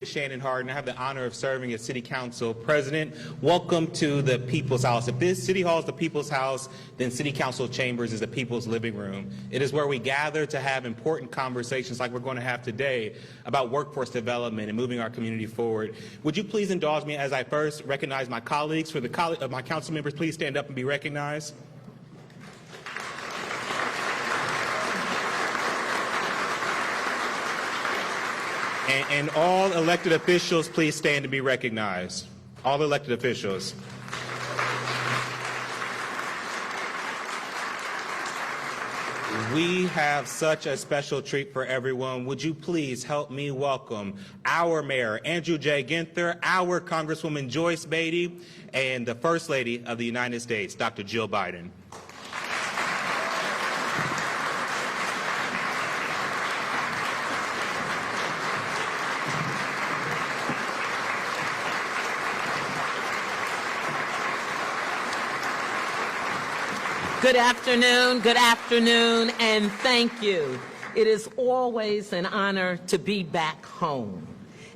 Shannon Hardin. I have the honor of serving as City Council President. Welcome to the People's House. If this City Hall is the People's House, then City Council Chambers is the People's Living Room. It is where we gather to have important conversations like we're going to have today about workforce development and moving our community forward. Would you please indulge me as I first recognize my colleagues? For my council members, please stand up and be recognized. And all elected officials, please stand to be recognized. All elected officials. We have such a special treat for everyone. Would you please help me welcome our Mayor, Andrew J. Ginther, our Congresswoman Joyce Beatty, and the First Lady of the United States, Dr. Jill Biden. Good afternoon, and thank you. It is always an honor to be back home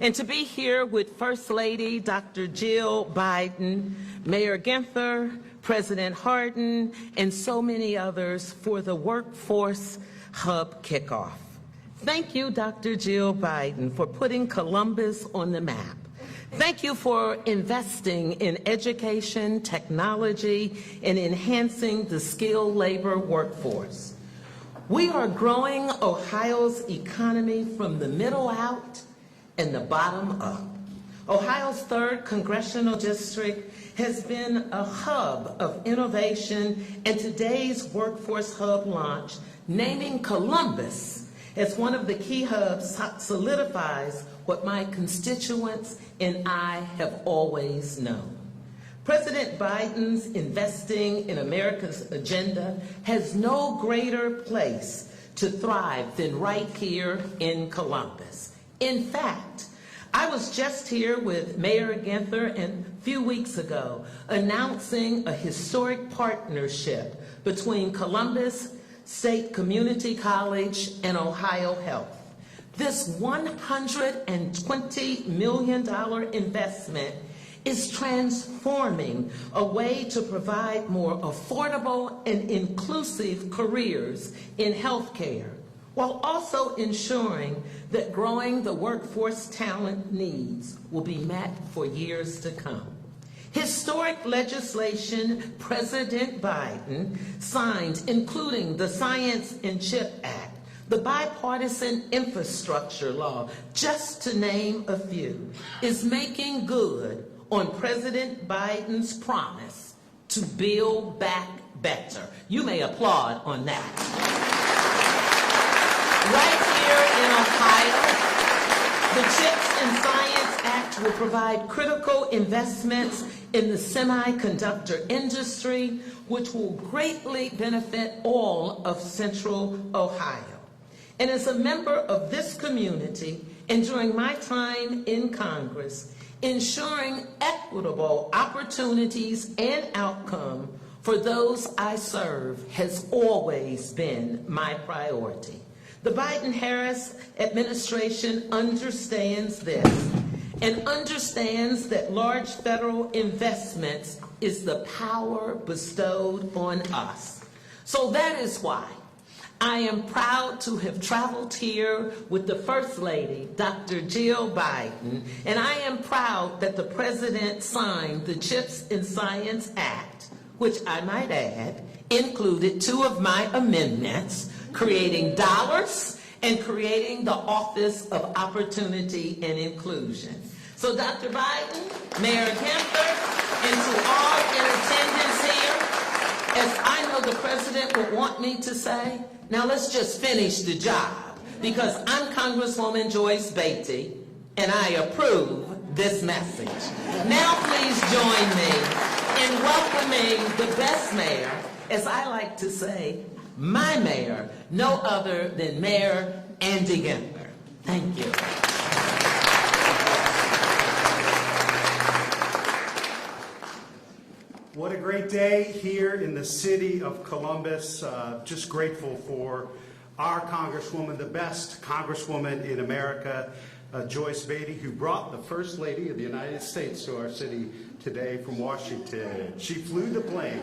and to be here with First Lady Dr. Jill Biden, Mayor Ginther, President Hardin, and so many others for the Workforce Hub kickoff. Thank you, Dr. Jill Biden, for putting Columbus on the map. Thank you for investing in education, technology, and enhancing the skilled labor workforce. We are growing Ohio's economy from the middle out and the bottom up. Ohio's 3rd Congressional District has been a hub of innovation, and today's Workforce Hub launch, naming Columbus as one of the key hubs, solidifies what my constituents and I have always known. President Biden's Investing in America's agenda has no greater place to thrive than right here in Columbus. In fact, I was just here with Mayor Ginther a few weeks ago announcing a historic partnership between Columbus State Community College and Ohio Health. This $120 million investment is transforming a way to provide more affordable and inclusive careers in healthcare, while also ensuring that growing the workforce talent needs will be met for years to come. Historic legislation President Biden signed, including the Science and Chip Act, the Bipartisan Infrastructure Law, just to name a few, is making good on President Biden's promise to build back better. You may applaud on that. Right here in Ohio, the CHIPS and Science Act will provide critical investments in the semiconductor industry, which will greatly benefit all of Central Ohio. And as a member of this community, and during my time in Congress, ensuring equitable opportunities and outcome for those I serve has always been my priority. The Biden-Harris administration understands this and understands that large federal investments is the power bestowed on us. So that is why I am proud to have traveled here with the First Lady, Dr. Jill Biden, and I am proud that the President signed the CHIPS and Science Act, which I might add included 2 of my amendments, creating dollars and creating the Office of Opportunity and Inclusion. So Dr. Biden, Mayor Ginther, and to all in attendance here, as I know the President would want me to say, now let's just finish the job, because I'm Congresswoman Joyce Beatty, and I approve this message. Now please join me in welcoming the best mayor, as I like to say, my mayor, no other than Mayor Andy Ginther. Thank you. What a great day here in the city of Columbus. Just grateful for our Congresswoman, the best Congresswoman in America, Joyce Beatty, who brought the First Lady of the United States to our city today from Washington. She flew the plane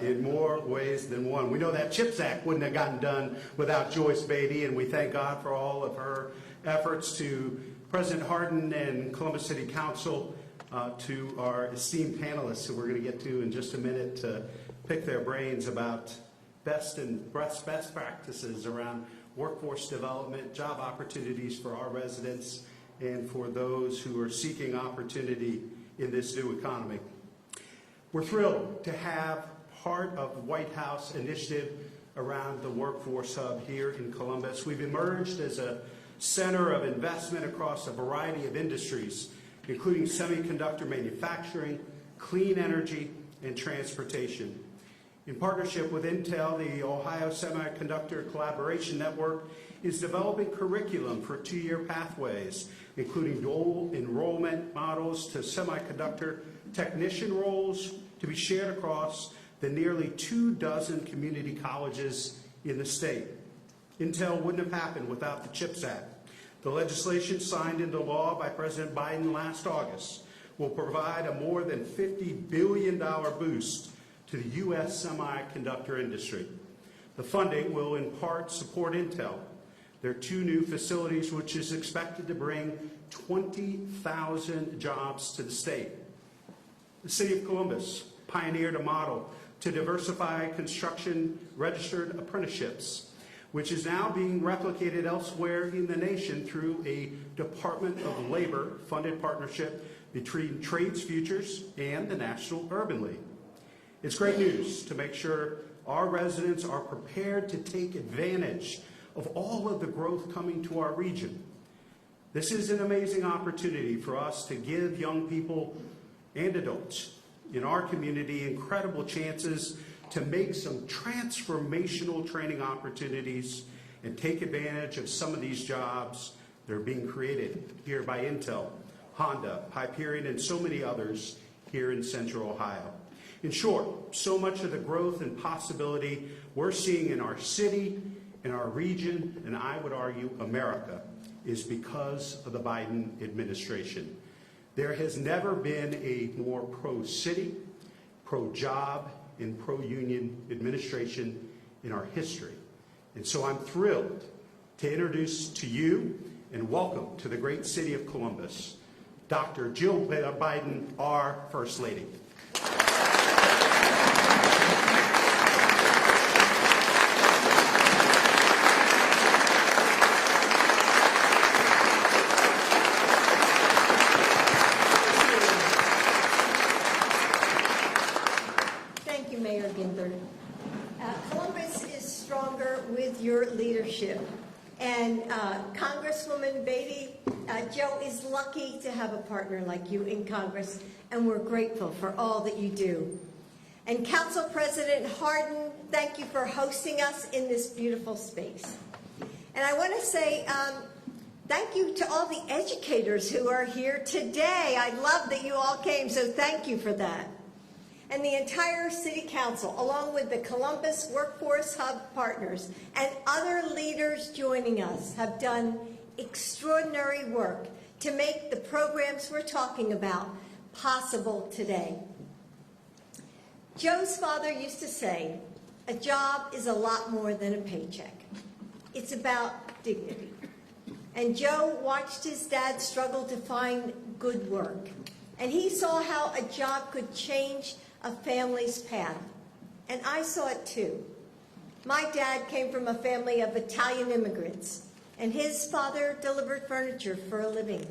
in more ways than one. We know that CHIPS Act wouldn't have gotten done without Joyce Beatty, and we thank God for all of her efforts. To President Hardin and Columbus City Council, to our esteemed panelists who we're going to get to in just a minute to pick their brains about best practices around workforce development, job opportunities for our residents, and for those who are seeking opportunity in this new economy. We're thrilled to have part of the White House initiative around the Workforce Hub here in Columbus. We've emerged as a center of investment across a variety of industries, including semiconductor manufacturing, clean energy, and transportation. In partnership with Intel, the Ohio Semiconductor Collaboration Network is developing curriculum for two-year pathways, including dual enrollment models to semiconductor technician roles to be shared across the nearly 24 community colleges in the state. Intel wouldn't have happened without the CHIPS Act. The legislation signed into law by President Biden last August will provide a more than $50 billion boost to the U.S. semiconductor industry. The funding will in part support Intel, their two new facilities, which is expected to bring 20,000 jobs to the state. The City of Columbus pioneered a model to diversify construction registered apprenticeships, which is now being replicated elsewhere in the nation through a Department of Labor funded partnership between Trades Futures and the National Urban League. It's great news to make sure our residents are prepared to take advantage of all of the growth coming to our region. This is an amazing opportunity for us to give young people and adults in our community incredible chances to make some transformational training opportunities and take advantage of some of these jobs that are being created here by Intel, Honda, Hyperion, and so many others here in Central Ohio. In short, so much of the growth and possibility we're seeing in our city, in our region, and I would argue America, is because of the Biden administration. There has never been a more pro-city, pro-job, and pro-union administration in our history. And so I'm thrilled to introduce to you and welcome to the great city of Columbus, Dr. Jill Biden, our First Lady. Thank you, Mayor Ginther. Columbus is stronger with your leadership. And Congresswoman Beatty, Joe is lucky to have a partner like you in Congress, and we're grateful for all that you do. And Council President Hardin, thank you for hosting us in this beautiful space. And I want to say thank you to all the educators who are here today. I love that you all came, so thank you for that. And the entire City Council, along with the Columbus Workforce Hub partners and other leaders joining us, have done extraordinary work to make the programs we're talking about possible today. Joe's father used to say, a job is a lot more than a paycheck. It's about dignity. And Joe watched his dad struggle to find good work. And he saw how a job could change a family's path. And I saw it too. My dad came from a family of Italian immigrants, and his father delivered furniture for a living.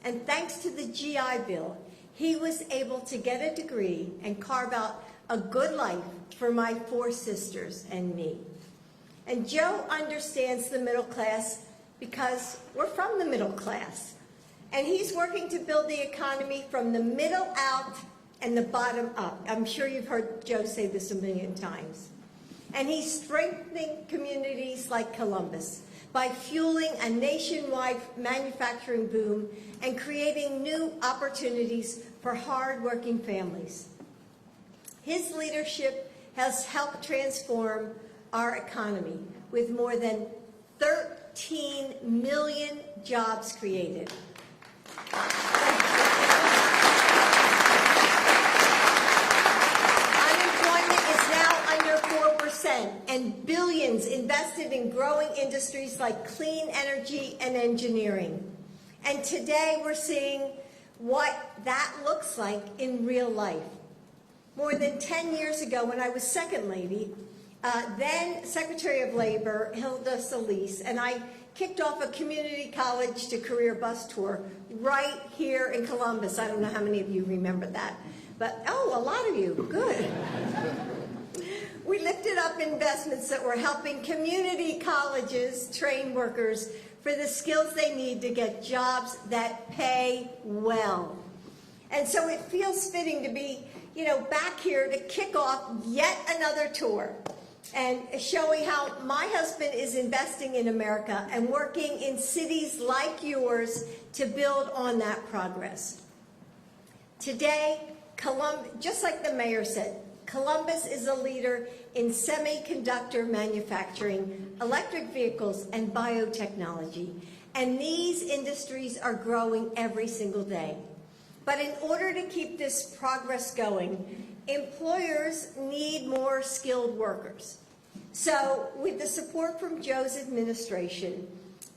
And thanks to the GI Bill, he was able to get a degree and carve out a good life for my 4 sisters and me. And Joe understands the middle class because we're from the middle class. And he's working to build the economy from the middle out and the bottom up. I'm sure you've heard Joe say this a million times. And he's strengthening communities like Columbus by fueling a nationwide manufacturing boom and creating new opportunities for hard-working families. His leadership has helped transform our economy with more than 13 million jobs created. Unemployment is now under 4%, and billions invested in growing industries like clean energy and engineering. And today we're seeing what that looks like in real life. More than 10 years ago, when I was second lady, then Secretary of Labor, Hilda Solis, and I kicked off a community college to career bus tour right here in Columbus. I don't know how many of you remember that, but oh, a lot of you, good. We lifted up investments that were helping community colleges train workers for the skills they need to get jobs that pay well. And so it feels fitting to be, back here to kick off yet another tour and showing how my husband is investing in America and working in cities like yours to build on that progress. Today, just like the mayor said, Columbus is a leader in semiconductor manufacturing, electric vehicles, and biotechnology. And these industries are growing every single day. But in order to keep this progress going, employers need more skilled workers. So with the support from Joe's administration,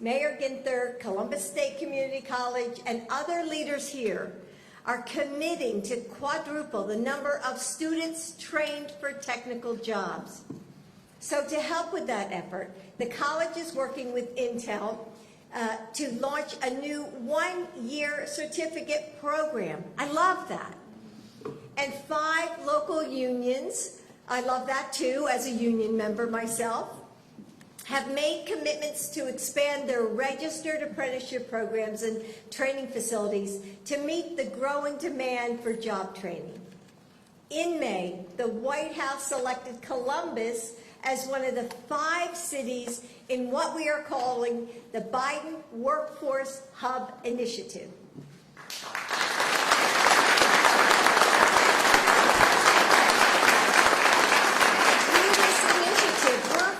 Mayor Ginther, Columbus State Community College, and other leaders here are committing to quadruple the number of students trained for technical jobs. So to help with that effort, the college is working with Intel to launch a new one-year certificate program. I love that. And 5 local unions, I love that too as a union member myself, have made commitments to expand their registered apprenticeship programs and training facilities to meet the growing demand for job training. In May, the White House selected Columbus as one of the 5 cities in what we are calling the Biden Workforce Hub Initiative.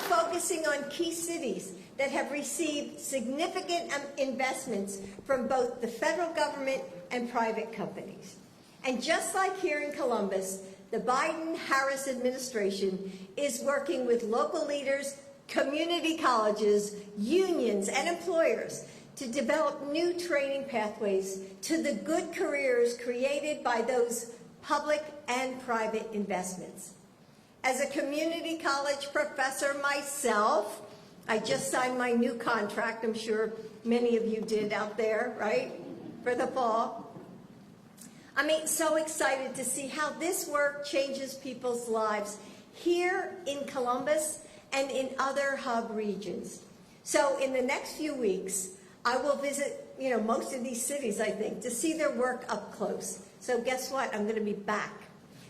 Focusing on key cities that have received significant investments from both the federal government and private companies. And just like here in Columbus, the Biden-Harris administration is working with local leaders, community colleges, unions, and employers to develop new training pathways to the good careers created by those public and private investments. As a community college professor myself, I just signed my new contract. I'm sure many of you did out there, right, for the fall. So excited to see how this work changes people's lives here in Columbus and in other hub regions. So in the next few weeks, I will visit, most of these cities, I think, to see their work up close. So guess what? I'm going to be back.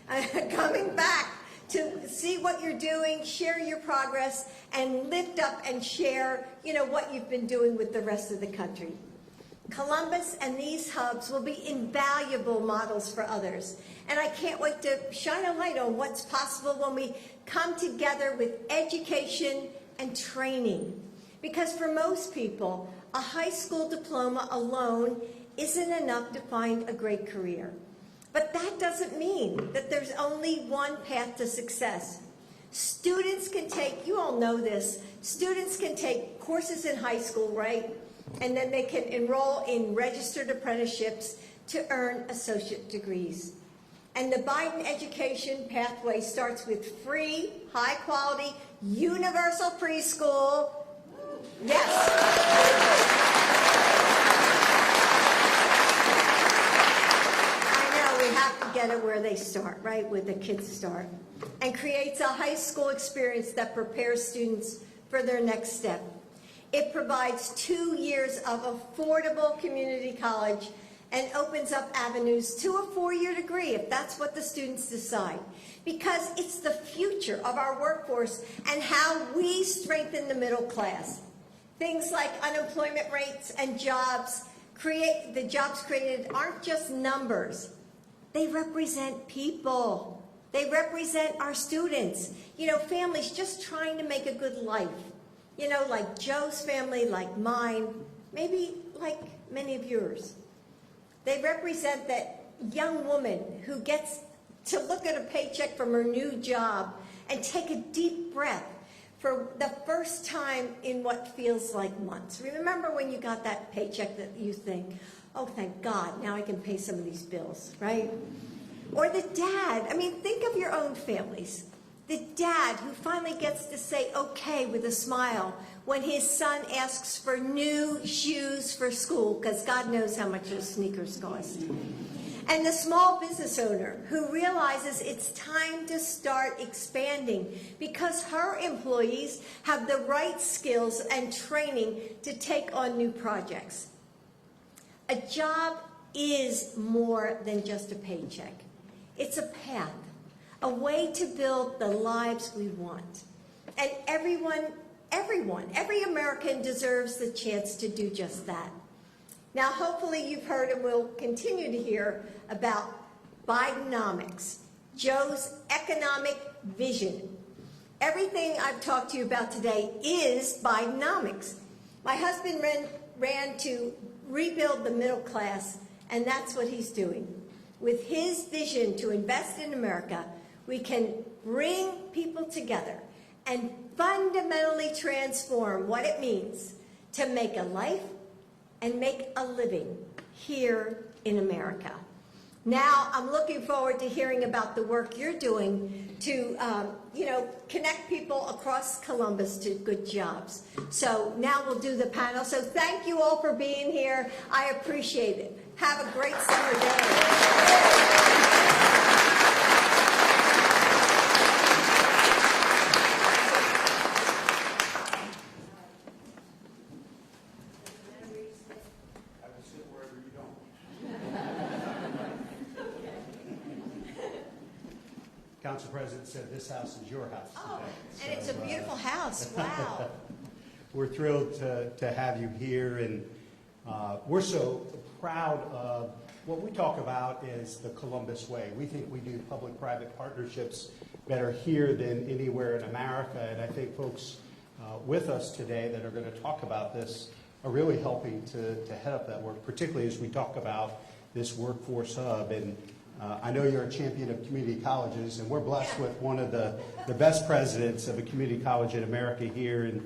I'm coming back to see what you're doing, share your progress, and lift up and share, what you've been doing with the rest of the country. Columbus and these hubs will be invaluable models for others. And I can't wait to shine a light on what's possible when we come together with education and training. Because for most people, a high school diploma alone isn't enough to find a great career. But that doesn't mean that there's only one path to success. Students can take, you all know this, students can take courses in high school, right? And then they can enroll in registered apprenticeships to earn associate degrees. And the Biden education pathway starts with free, high-quality, universal preschool. Yes. We have to get it where they start, right, where the kids start, and creates a high school experience that prepares students for their next step. It provides 2 years of affordable community college and opens up avenues to a 4-year degree if that's what the students decide. Because it's the future of our workforce and how we strengthen the middle class. Things like unemployment rates and jobs, the jobs created aren't just numbers. They represent people. They represent our students. Families just trying to make a good life. You know, like Joe's family, like mine, maybe like many of yours. They represent that young woman who gets to look at a paycheck from her new job and take a deep breath for the first time in what feels like months. Remember when you got that paycheck that you think, oh, thank God, now I can pay some of these bills, right? Or the dad, I mean, think of your own families. The dad who finally gets to say okay with a smile when his son asks for new shoes for school, because God knows how much those sneakers cost. And the small business owner who realizes it's time to start expanding because her employees have the right skills and training to take on new projects. A job is more than just a paycheck. It's a path, a way to build the lives we want. And every American deserves the chance to do just that. Now, hopefully you've heard and will continue to hear about Bidenomics, Joe's economic vision. Everything I've talked to you about today is Bidenomics. My husband ran to rebuild the middle class, and that's what he's doing. With his vision to invest in America, we can bring people together and fundamentally transform what it means to make a life and make a living here in America. Now, I'm looking forward to hearing about the work you're doing to, connect people across Columbus to good jobs. So now we'll do the panel. So thank you all for being here. I appreciate it. Have a great summer day. Council President said this house is your house Oh, today. and it's a beautiful house. Wow. We're thrilled to have you here, and we're so proud of what we talk about is the Columbus way. We think we do public-private partnerships better here than anywhere in America, and I think folks with us today that are going to talk about this are really helping to head up that work, particularly as we talk about this workforce hub. And I know you're a champion of community colleges, and we're blessed with one of the best presidents of a community college in America here in